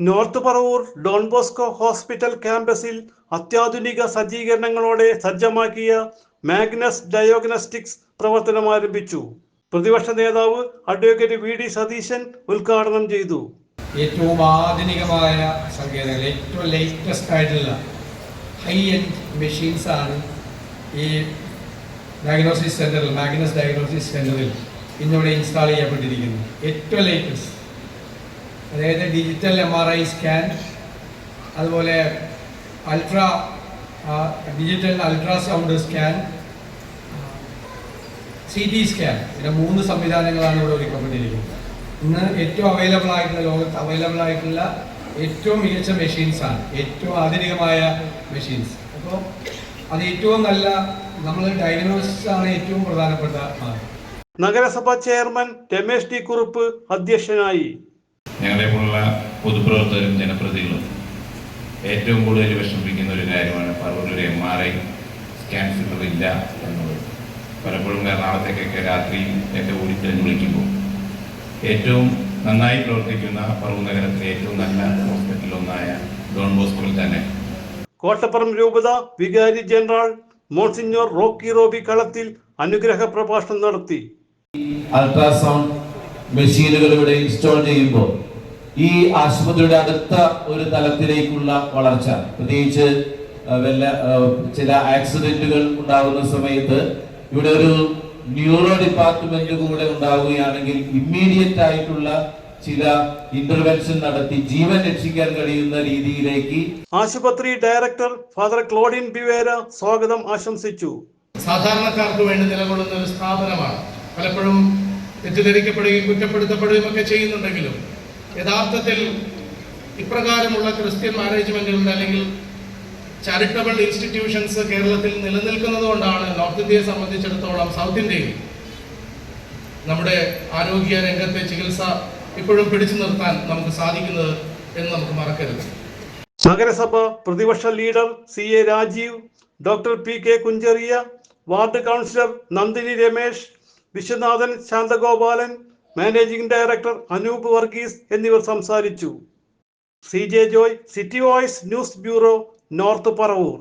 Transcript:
North Paravur Don Bosco hospital ക്യാമ്പസിൽ അത്യാധുനിക സജ്ജീകരണങ്ങളോടെ സജ്ജമാക്കിയ മാഗ്നസ് ഡയഗ്നോസ്റ്റിക്സ് പ്രവർത്തനം ആരംഭിച്ചു. പ്രതിപക്ഷ നേതാവ് അഡ്വക്കേറ്റ് വി ഡി സതീശൻ ഉദ്ഘാടനം ചെയ്തു. ഏറ്റവും ആധുനികമായ സങ്കേതങ്ങൾ, ഏറ്റവും ലേറ്റസ്റ്റ് ആയിട്ടുള്ള ഹൈ എൻഡ് മെഷീൻസ് ആണ് ഈ ഡയഗ്നോസിസ് സെന്ററിൽ, മാഗ്നസ് ഡയഗ്നോസിസ് സെന്ററിൽ ഇന്നിവിടെ ഇൻസ്റ്റാൾ ചെയ്യപ്പെട്ടിരിക്കുന്നത്. ഏറ്റവും ലേറ്റസ്റ്റ്, അതായത് ഡിജിറ്റൽ MRI സ്കാൻ, അതുപോലെ digital ultrasound scan, CT scan, പിന്നെ 3 സംവിധാനങ്ങളാണ് ഇവിടെ ഒരുക്കപ്പെട്ടിരിക്കുന്നത്. ഇന്ന് ഏറ്റവും ലോകത്ത് അവൈലബിൾ ആയിട്ടുള്ള ഏറ്റവും മികച്ച മെഷീൻസാണ്, ഏറ്റവും ആധുനികമായ മെഷീൻസ്. അപ്പോൾ അത് ഏറ്റവും നല്ല ഡയഗ്നോസിസ് ആണ് ഏറ്റവും പ്രധാനപ്പെട്ട. നഗരസഭാ ചെയർമാൻ രമേശ് ടി കുറുപ്പ് അധ്യക്ഷനായി. ഞങ്ങളെ പോലുള്ള പൊതുപ്രവർത്തകരും ജനപ്രതിനിധികളും ഏറ്റവും കൂടുതൽ വിഷമിപ്പിക്കുന്ന ഒരു കാര്യമാണ് പറവൂരിൽ MRI സ്കാൻ സെന്റർ ഇല്ല എന്നുള്ളത്. പലപ്പോഴും എറണാകുളത്തേക്കൊക്കെ രാത്രി എൻ്റെ ഓടിത്തന്നെ വിളിക്കുമ്പോൾ ഏറ്റവും നന്നായി പ്രവർത്തിക്കുന്ന പറവൂർ നഗരത്തിലെ ഏറ്റവും നല്ല ഹോസ്പിറ്റലൊന്നായ ഡോൺ ബോസ്കോയിൽ തന്നെ കോട്ടപ്പുറം രൂപത വികാരി ജനറൽ മോൺസിഞ്ഞോർ റോക്കി റോബി കളത്തിൽ അനുഗ്രഹ പ്രഭാഷണം നടത്തി. അൾട്രാസൗണ്ട് മെഷീനുകൾ ഇവിടെ ഇൻസ്റ്റാൾ ചെയ്യുമ്പോൾ ഈ ആശുപത്രിയുടെ അടുത്ത ഒരു തലത്തിലേക്കുള്ള വളർച്ച, പ്രത്യേകിച്ച് ചില ആക്സിഡന്റുകൾ ഉണ്ടാകുന്ന സമയത്ത് ഇവിടെ ഒരു ന്യൂറോ ഡിപ്പാർട്ട്മെന്റ് കൂടെ ഉണ്ടാവുകയാണെങ്കിൽ ഇമ്മീഡിയറ്റ് ആയിട്ടുള്ള ചില ഇന്റർവെൻഷൻ നടത്തി ജീവൻ രക്ഷിക്കാൻ കഴിയുന്ന രീതിയിലേക്ക് ആശുപത്രി ഡയറക്ടർ ഫാദർ ക്ലോഡിൻ ബിവേര സ്വാഗതം ആശംസിച്ചു. സാധാരണക്കാർക്ക് വേണ്ടി നിലകൊള്ളുന്ന ഒരു സ്ഥാപനമാണ്. പലപ്പോഴും തെറ്റിദ്ധരിക്കപ്പെടുകയും കുറ്റപ്പെടുത്തപ്പെടുകയും ഒക്കെ ചെയ്യുന്നുണ്ടെങ്കിലും യഥാർത്ഥത്തിൽ ഇപ്രകാരമുള്ള ക്രിസ്ത്യൻ മാനേജ്മെന്റുകളുടെ അല്ലെങ്കിൽ ചാരിറ്റബിൾ ഇൻസ്റ്റിറ്റ്യൂഷൻസ് കേരളത്തിൽ നിലനിൽക്കുന്നത് കൊണ്ടാണ് നോർത്ത് ഇന്ത്യയെ സംബന്ധിച്ചിടത്തോളം സൗത്ത് ഇന്ത്യയിൽ നമ്മുടെ ആരോഗ്യ രംഗത്തെ ചികിത്സ ഇപ്പോഴും പിടിച്ചു നിർത്താൻ നമുക്ക് സാധിക്കുന്നത് എന്ന് നമുക്ക് മറക്കരുത്. നഗരസഭ പ്രതിപക്ഷ leader CA Rajeev, doctor PK Kunjariya, ward councillor Nandini Ramesh, Viswanathan Santhagopalan, managing director Anoop Varghese എന്നിവർ സംസാരിച്ചു. CJ Joy, city voice news bureau, north Paravur.